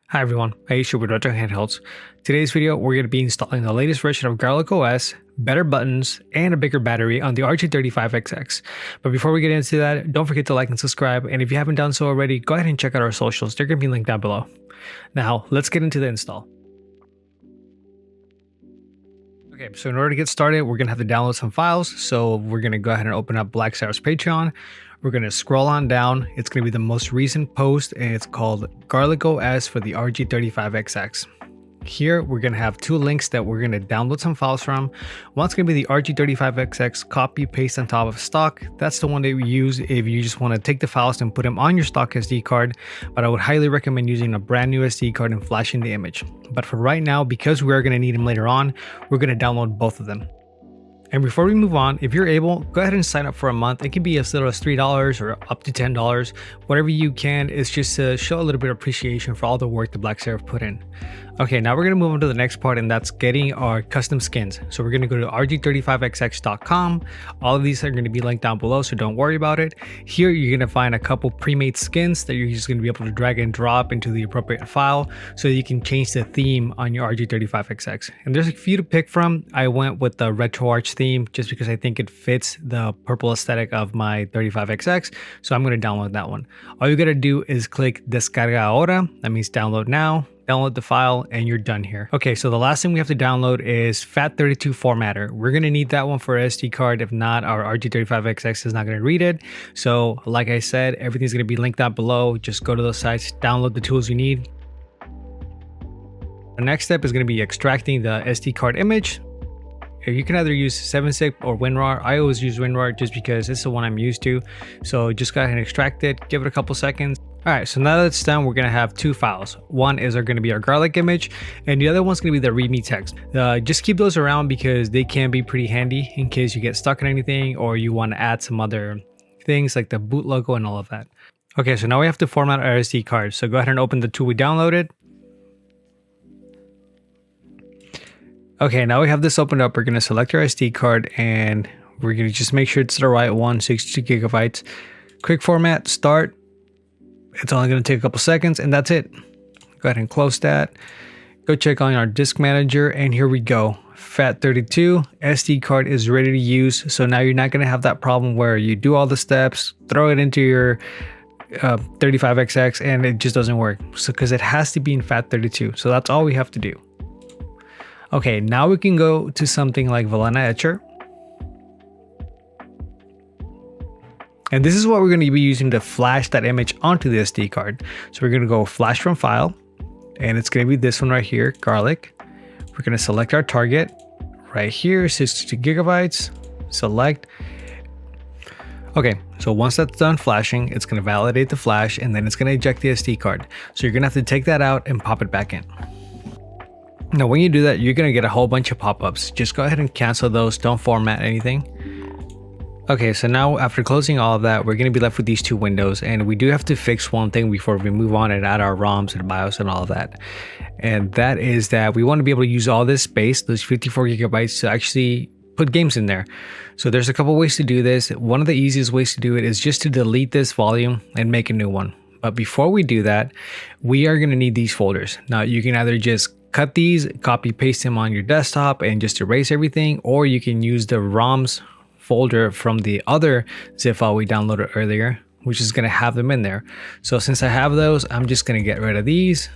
Hi everyone, Aish with Handhelds. Today's video, we're going to be installing the latest version of GarlicOS, better buttons, and a bigger battery on the RG35XX. But before we get into that, don't forget to like and subscribe, and if you haven't done so already, go ahead and check out our socials. They're going to be linked down below. Now, let's get into the install. Okay, so in order to get started, we're going to have to download some files. So we're going to go ahead and open up Black Sarah's Patreon. We're going to scroll on down. It's going to be the most recent post, and it's called GarlicOS for the RG35XX. Here, we're going to have two links that we're going to download some files from. One's going to be the RG35XX copy paste on top of stock. That's the one that we use if you just want to take the files and put them on your stock SD card. But I would highly recommend using a brand new SD card and flashing the image. But for right now, because we're going to need them later on, we're going to download both of them. And before we move on, if you're able, go ahead and sign up for a month. It can be as little as $3 or up to $10. Whatever you can, is just to show a little bit of appreciation for all the work the Black Seraph put in. Okay, now we're going to move on to the next part, and that's getting our custom skins. So we're going to go to rg35xx.com. All of these are going to be linked down below, so don't worry about it. Here, you're going to find a couple pre-made skins that you're just going to be able to drag and drop into the appropriate file so you can change the theme on your RG35XX. And there's a few to pick from. I went with the retro arch theme just because I think it fits the purple aesthetic of my 35XX. So I'm going to download that one. All you got to do is click Descarga Ahora. That means download now. Download the file and you're done here. Okay, so the last thing we have to download is FAT32 formatter. We're gonna need that one for SD card. If not, our RG35XX is not gonna read it. So like I said, everything's gonna be linked down below. Just go to those sites, download the tools you need. The next step is gonna be extracting the SD card image. You can either use 7-zip or WinRAR. I always use WinRAR just because it's the one I'm used to. So just go ahead and extract it, give it a couple seconds. All right, so now that it's done, we're gonna have two files. One is going to be our garlic image, and the other one's gonna be the README text. Just keep those around because they can be pretty handy in case you get stuck in anything or you want to add some other things like the boot logo and all of that. Okay, so now we have to format our SD card. So go ahead and open the tool we downloaded. Okay, now we have this opened up. We're gonna select our SD card and we're gonna just make sure it's the right one, 62 gigabytes. Quick format, start. It's only going to take a couple seconds and that's it. Go ahead and close that. Go check on our disk manager and here we go. FAT32 SD card is ready to use. So now you're not going to have that problem where you do all the steps, throw it into your 35XX and it just doesn't work. So because it has to be in FAT32. So that's all we have to do. Okay, now we can go to something like Velena Etcher. And this is what we're going to be using to flash that image onto the SD card. So we're going to go flash from file, and it's going to be this one right here, garlic. We're going to select our target right here, 62 gigabytes, select. Okay, so once that's done flashing, it's going to validate the flash, and then it's going to eject the SD card. So you're going to have to take that out and pop it back in. Now, when you do that, you're going to get a whole bunch of pop-ups. Just go ahead and cancel those. Don't format anything. Okay, so now after closing all of that, we're going to be left with these two windows, and we do have to fix one thing before we move on and add our ROMs and BIOS and all of that. And that is that we want to be able to use all this space, those 54 gigabytes, to actually put games in there. So there's a couple ways to do this. One of the easiest ways to do it is just to delete this volume and make a new one. But before we do that, we are going to need these folders. Now you can either just cut these, copy paste them on your desktop and just erase everything, or you can use the ROMs folder from the other zip file we downloaded earlier, which is going to have them in there. So since I have those, I'm just going to get rid of these.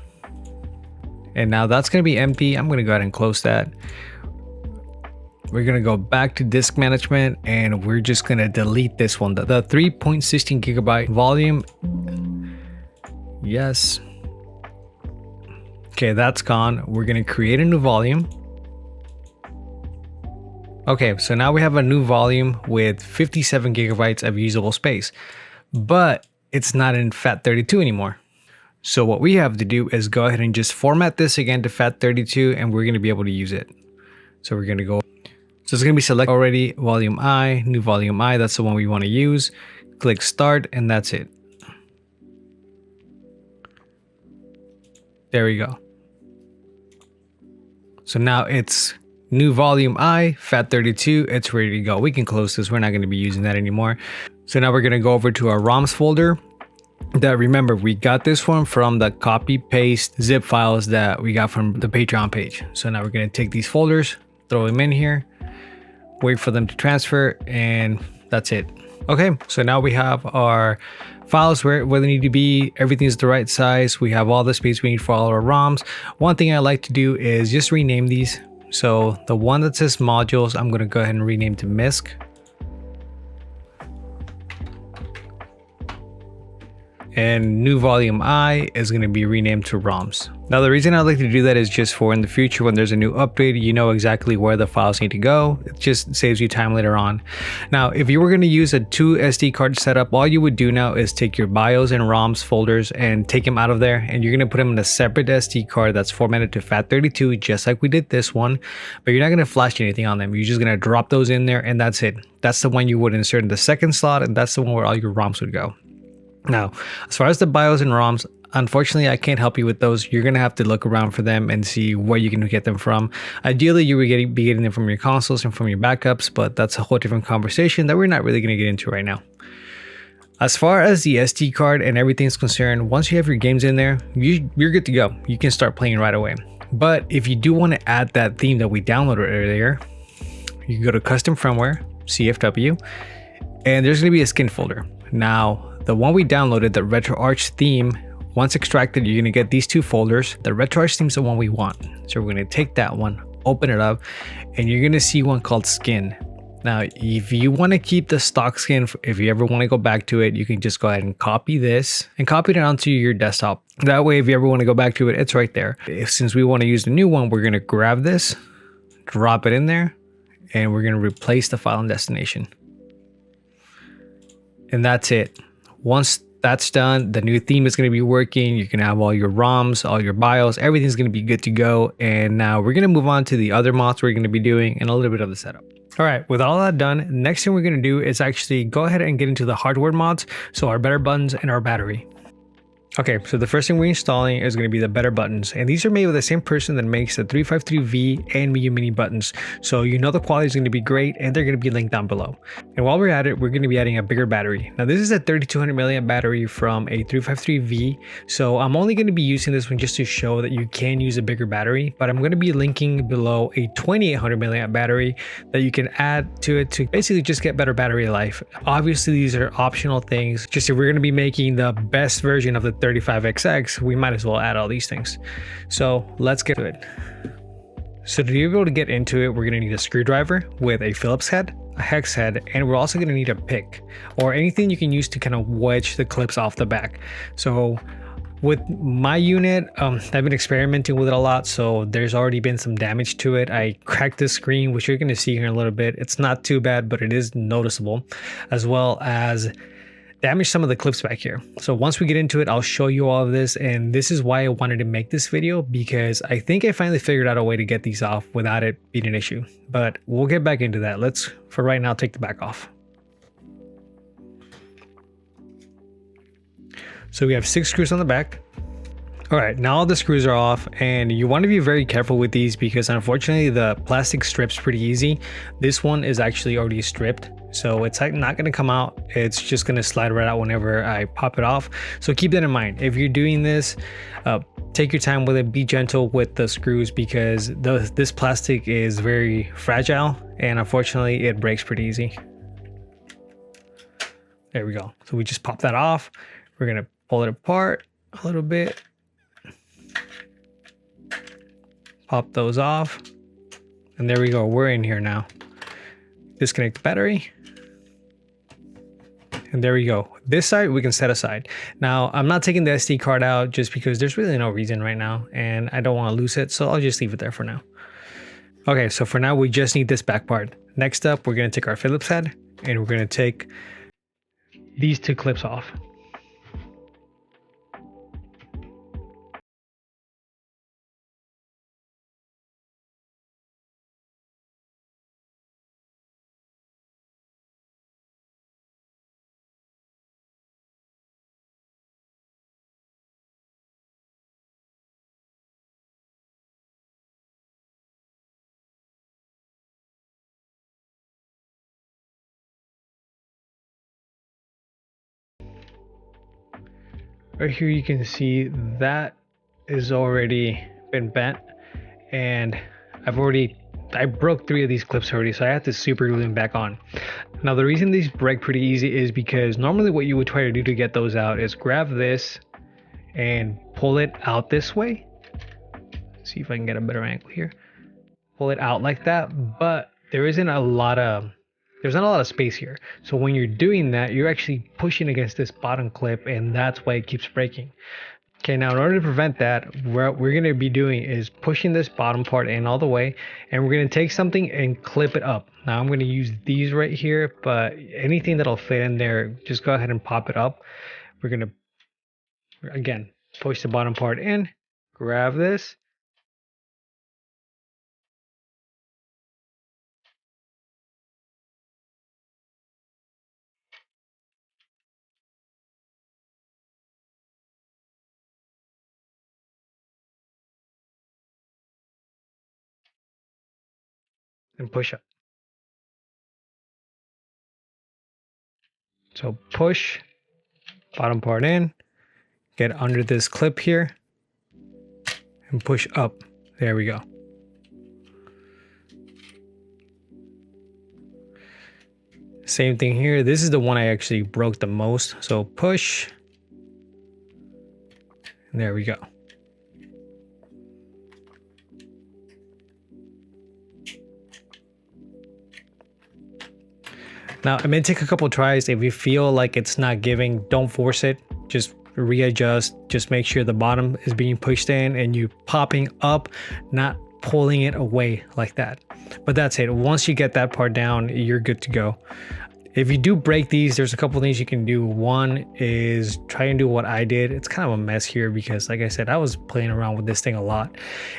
And now that's going to be empty. I'm going to go ahead and close that. We're going to go back to disk management and we're just going to delete this one, the 3.16 gigabyte volume. Yes. Okay, that's gone. We're going to create a new volume. Okay, so now we have a new volume with 57 gigabytes of usable space, but it's not in FAT32 anymore. So what we have to do is go ahead and just format this again to FAT32 and we're going to be able to use it. So we're going to go, so it's going to be select already, volume I, new volume I, that's the one we want to use. Click start and that's it. There we go. So now it's new volume I, FAT32, it's ready to go. We can close this, we're not going to be using that anymore. So now we're going to go over to our ROMs folder that remember we got this one from the copy paste zip files that we got from the Patreon page. So now we're going to take these folders, throw them in here, wait for them to transfer, and that's it. Okay, so now we have our files where they need to be. Everything's the right size. We have all the space we need for all our ROMs. One thing I like to do is just rename these. So the one that says modules, I'm going to go ahead and rename to MISC. And new volume I is going to be renamed to ROMs. Now the reason I like to do that is just for in the future when there's a new update, you know exactly where the files need to go. It just saves you time later on. Now if you were going to use a 2 SD card setup, all you would do now is take your BIOS and ROMs folders and take them out of there, and you're going to put them in a separate SD card that's formatted to FAT32 just like we did this one, but you're not going to flash anything on them. You're just going to drop those in there and that's it. That's the one you would insert in the second slot, and that's the one where all your ROMs would go. Now, as far as the BIOS and ROMs, unfortunately, I can't help you with those. You're going to have to look around for them and see where you can get them from. Ideally, you would be getting them from your consoles and from your backups, but that's a whole different conversation that we're not really going to get into right now. As far as the SD card and everything's concerned, once you have your games in there, you're good to go. You can start playing right away. But if you do want to add that theme that we downloaded earlier, you can go to Custom Firmware, CFW, and there's going to be a skin folder. Now, the one we downloaded, the RetroArch theme, once extracted, you're going to get these two folders. The RetroArch theme is the one we want. So we're going to take that one, open it up, and you're going to see one called Skin. Now, if you want to keep the stock skin, if you ever want to go back to it, you can just go ahead and copy this and copy it onto your desktop. That way, if you ever want to go back to it, it's right there. Since we want to use the new one, we're going to grab this, drop it in there, and we're going to replace the file and destination. And that's it. Once that's done, the new theme is going to be working. You can have all your ROMs, all your BIOS, everything's going to be good to go. And now we're going to move on to the other mods we're going to be doing and a little bit of the setup. All right, with all that done, next thing we're going to do is actually go ahead and get into the hardware mods. So our better buttons and our battery. Okay, so the first thing we're installing is going to be the better buttons, and these are made with the same person that makes the 353V and Miyu Mini buttons, so you know the quality is going to be great, and they're going to be linked down below. And while we're at it, we're going to be adding a bigger battery. Now this is a 3200 milliamp battery from a 353V, so I'm only going to be using this one just to show that you can use a bigger battery, but I'm going to be linking below a 2800 milliamp battery that you can add to it to basically just get better battery life. Obviously these are optional things, just if we're going to be making the best version of the 35XX, we might as well add all these things. So let's get to it. So to be able to get into it, we're going to need a screwdriver with a Phillips head, a hex head, and we're also going to need a pick or anything you can use to kind of wedge the clips off the back. So with my unit, I've been experimenting with it a lot, so there's already been some damage to it. I cracked the screen, which you're going to see here in a little bit. It's not too bad, but it is noticeable, as well as damage some of the clips back here. So once we get into it, I'll show you all of this, and this is why I wanted to make this video, because I think I finally figured out a way to get these off without it being an issue, but we'll get back into that. Let's, for right now, take the back off. So we have 6 screws on the back. All right, now all the screws are off, and you want to be very careful with these because unfortunately the plastic strips pretty easy. This one is actually already stripped, so it's like not going to come out. It's just going to slide right out whenever I pop it off. So keep that in mind. If you're doing this, take your time with it. Be gentle with the screws because this plastic is very fragile, and unfortunately it breaks pretty easy. There we go. So we just pop that off. We're going to pull it apart a little bit. Pop those off, and there we go. We're in here now. Disconnect the battery, and there we go. This side we can set aside. Now I'm not taking the SD card out just because there's really no reason right now, and I don't want to lose it, so I'll just leave it there for now. Okay, so for now we just need this back part. Next up, we're going to take our Phillips head, and we're going to take these 2 clips off. Right here you can see that is already been bent, and I broke 3 of these clips already, so I have to super glue them back on. Now the reason these break pretty easy is because normally what you would try to do to get those out is grab this and pull it out this way. Let's see if I can get a better angle here. Pull it out like that, but there's not a lot of space here. So when you're doing that, you're actually pushing against this bottom clip, and that's why it keeps breaking. Okay, now in order to prevent that, what we're going to be doing is pushing this bottom part in all the way, and we're going to take something and clip it up. Now I'm going to use these right here, but anything that'll fit in there, just go ahead and pop it up. We're going to, again, push the bottom part in, grab this, and push up. So push bottom part in, get under this clip here, and push up. There we go. Same thing here. This is the one I actually broke the most. So push. And there we go. Now, it may take a couple tries. If you feel like it's not giving, don't force it. Just readjust. Just make sure the bottom is being pushed in and you popping up, not pulling it away like that. But that's it. Once you get that part down, you're good to go. If you do break these, there's a couple things you can do. One is try and do what I did. It's kind of a mess here because, like I said, I was playing around with this thing a lot.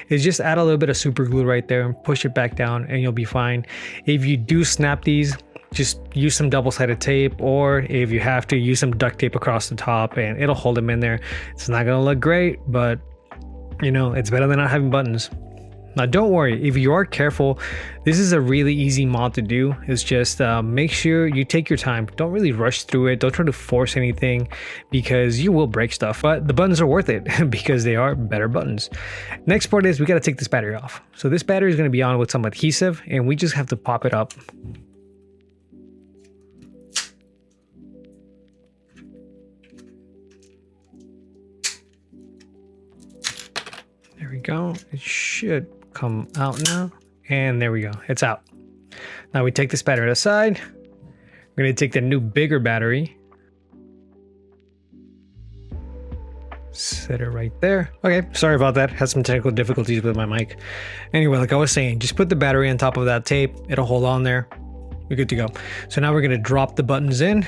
Is just add a little bit of super glue right there and push it back down and you'll be fine. If you do snap these, just use some double-sided tape, or if you have to, use some duct tape across the top and it'll hold them in there. It's not gonna look great, but you know, it's better than not having buttons. Now don't worry, if you are careful, this is a really easy mod to do. It's just make sure you take your time. Don't really rush through it. Don't try to force anything because you will break stuff, but the buttons are worth it because they are better buttons. Next part is we got to take this battery off. So this battery is going to be on with some adhesive and we just have to pop it up. There we go. It should come out now. And there we go. It's out. Now we take this battery aside. We're going to take the new bigger battery. Set it right there. Okay, sorry about that. Had some technical difficulties with my mic. Anyway, like I was saying, just put the battery on top of that tape. It'll hold on there. You're good to go. So now we're going to drop the buttons in.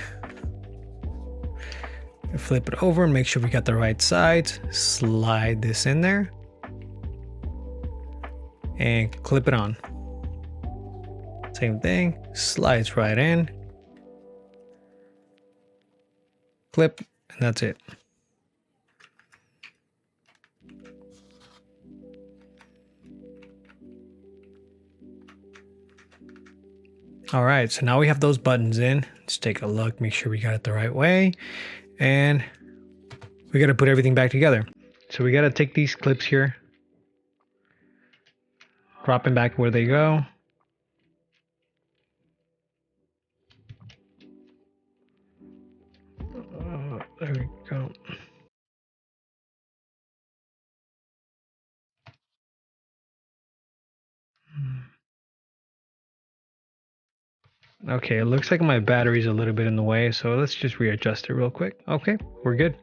Flip it over and make sure we got the right sides. Slide this in there. And clip it on. Same thing, slides right in, clip, and that's it. All right, so now we have those buttons in. Let's take a look, make sure we got it the right way, and we got to put everything back together. So we got to take these clips here, drop them back where they go. There we go. Okay, it looks like my battery's a little bit in the way, so let's just readjust it real quick. Okay, we're good.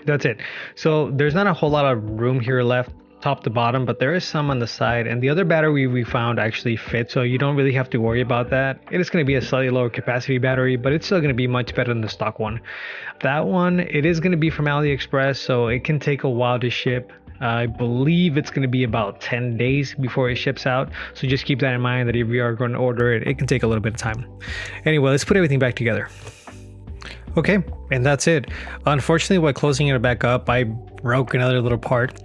That's it. So there's not a whole lot of room here left top to bottom, but there is some on the side, and the other battery we found actually fits, so you don't really have to worry about that. It is going to be a slightly lower capacity battery, but it's still going to be much better than the stock one. That one, it is going to be from AliExpress, so it can take a while to ship. I believe it's going to be about 10 days before it ships out, so just keep that in mind that if you are going to order it, it can take a little bit of time. Anyway, let's put everything back together. Okay, and that's it. Unfortunately, while closing it back up, I broke another little part.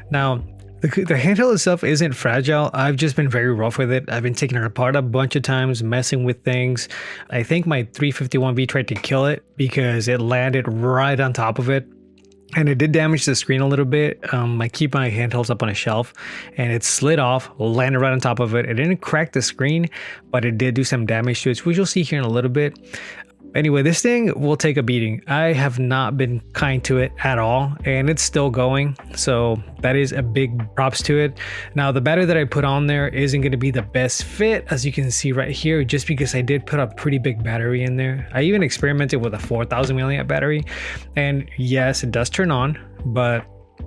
Now, the handheld itself isn't fragile. I've just been very rough with it. I've been taking it apart a bunch of times, messing with things. I think my 351V tried to kill it because it landed right on top of it. and it did damage the screen a little bit. I keep my handhelds up on a shelf and it slid off, landed right on top of it. It didn't crack the screen, but it did do some damage to it, which you'll see here in a little bit. Anyway, this thing will take a beating. I have not been kind to it at all, and it's still going. So that is a big props to it. Now, the battery that I put on there isn't going to be the best fit, as you can see right here, just because I did put a pretty big battery in there. I even experimented with a 4,000 milliamp battery, and yes, it does turn on, but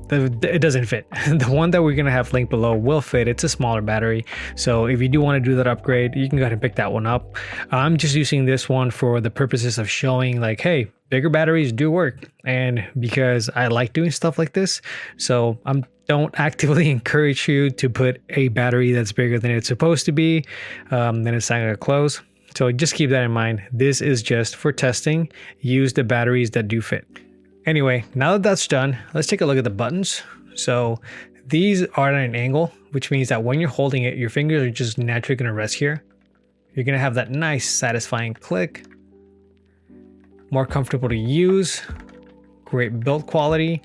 it doesn't fit. The one that we're going to have linked below will fit. It's a smaller battery, so if you do want to do that upgrade, you can go ahead and pick that one up. I'm just using this one for the purposes of showing like, hey, bigger batteries do work, and because I like doing stuff like this. So I don't actively encourage you to put a battery that's bigger than it's supposed to be, then it's not going to close. So just keep that in mind. This is just for testing. Use the batteries that do fit. Anyway, now that that's done, let's take a look at the buttons. So these are at an angle, which means that when you're holding it, your fingers are just naturally going to rest here. You're going to have that nice, satisfying click. More comfortable to use. Great build quality.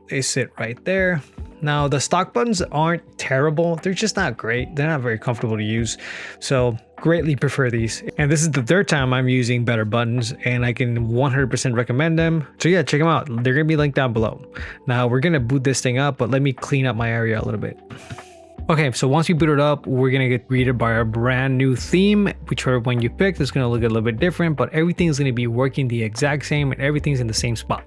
They sit right there. Now, the stock buttons aren't terrible. They're just not great. They're not very comfortable to use. So greatly prefer these. And this is the third time I'm using better buttons, and I can 100% recommend them. So yeah, check them out. They're going to be linked down below. Now we're going to boot this thing up, but let me clean up my area a little bit. Okay, so once we boot it up, we're going to get greeted by our brand new theme, which when you pick, it's going to look a little bit different, but everything's going to be working the exact same and everything's in the same spot.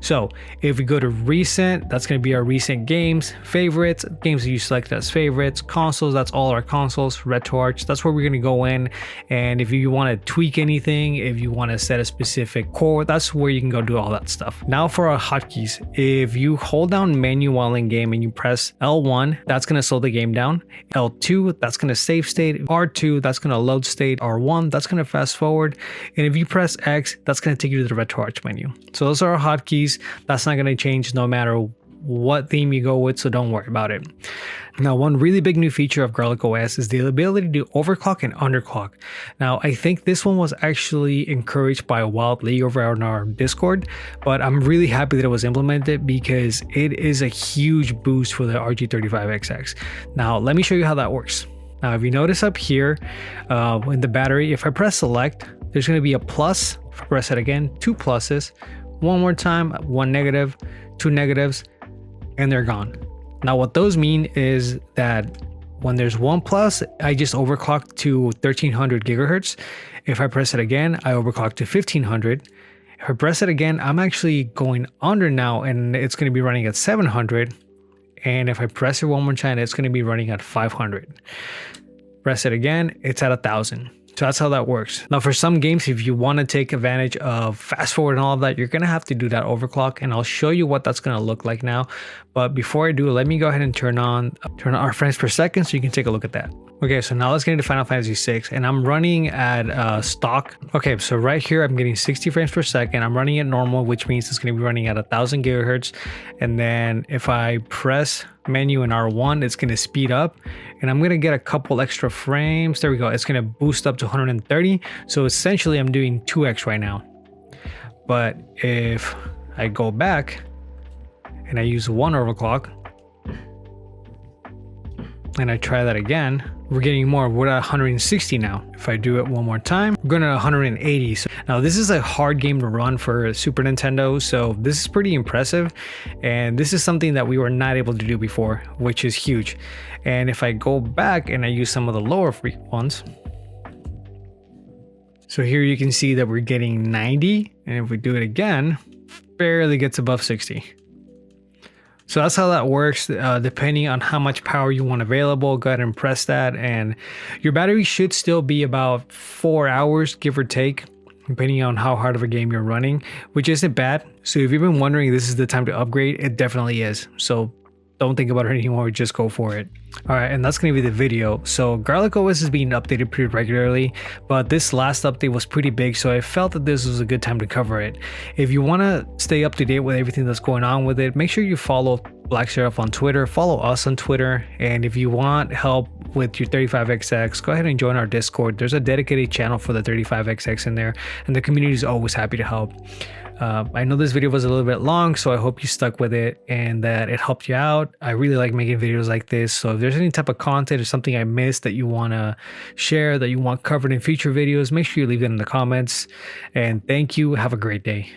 So if we go to recent, that's going to be our recent games, favorites, games that you selected as favorites, consoles, that's all our consoles, RetroArch, that's where we're going to go in. And if you want to tweak anything, if you want to set a specific core, that's where you can go do all that stuff. Now for our hotkeys, if you hold down menu while in game and you press L1, that's going to slow the game down. L2, that's going to save state. R2, that's going to load state. R1, that's going to fast forward. And if you press X, that's going to take you to the RetroArch menu. So those are our hotkeys. That's not going to change no matter what theme you go with, so don't worry about it. Now, one really big new feature of GarlicOS is the ability to overclock and underclock. Now, I think this one was actually encouraged by Wild League over on our Discord, but I'm really happy that it was implemented because it is a huge boost for the RG35XX. Now, let me show you how that works. Now, if you notice up here in the battery, if I press select, there's going to be a plus. If I press it again, 2 pluses. One more time, 1 negative, 2 negatives, and they're gone. Now what those mean is that when there's 1 plus, I just overclock to 1300 gigahertz. If I press it again, I overclock to 1500. If I press it again, I'm actually going under now and it's going to be running at 700. And if I press it one more time, it's going to be running at 500. Press it again, it's at 1000. So that's how that works. Now for some games, if you want to take advantage of fast forward and all of that, you're going to have to do that overclock, and I'll show you what that's going to look like now. But before I do, let me go ahead and turn on our frames per second so you can take a look at that. Okay, so now let's get into Final Fantasy VI, and I'm running at stock. Okay, so right here I'm getting 60 frames per second. I'm running at normal, which means it's going to be running at 1000 gigahertz. And then if I press menu in R1, it's going to speed up, and I'm going to get a couple extra frames. There we go. It's going to boost up to 130. So essentially I'm doing 2x right now. But if I go back and I use 1 overclock and I try that again, we're getting more. We're at 160 now. If I do it one more time, we're going to 180. So now this is a hard game to run for Super Nintendo, so this is pretty impressive, and this is something that we were not able to do before, which is huge. And if I go back and I use some of the lower ones, so here you can see that we're getting 90, and if we do it again, barely gets above 60. So that's how that works. Depending on how much power you want available, go ahead and press that, and your battery should still be about 4 hours, give or take, depending on how hard of a game you're running, which isn't bad. So if you've been wondering this is the time to upgrade, it definitely is. So don't think about it anymore, just go for it. All right, and that's going to be the video. So GarlicOS is being updated pretty regularly, but this last update was pretty big, so I felt that this was a good time to cover it. If you want to stay up to date with everything that's going on with it, make sure you follow Black Sheriff on Twitter, follow us on Twitter, and if you want help with your 35XX, go ahead and join our Discord. There's a dedicated channel for the 35XX in there, and the community is always happy to help. I know this video was a little bit long, so I hope you stuck with it and that it helped you out. I really like making videos like this, so if there's any type of content or something I missed that you want to share, that you want covered in future videos, make sure you leave it in the comments. And thank you. Have a great day.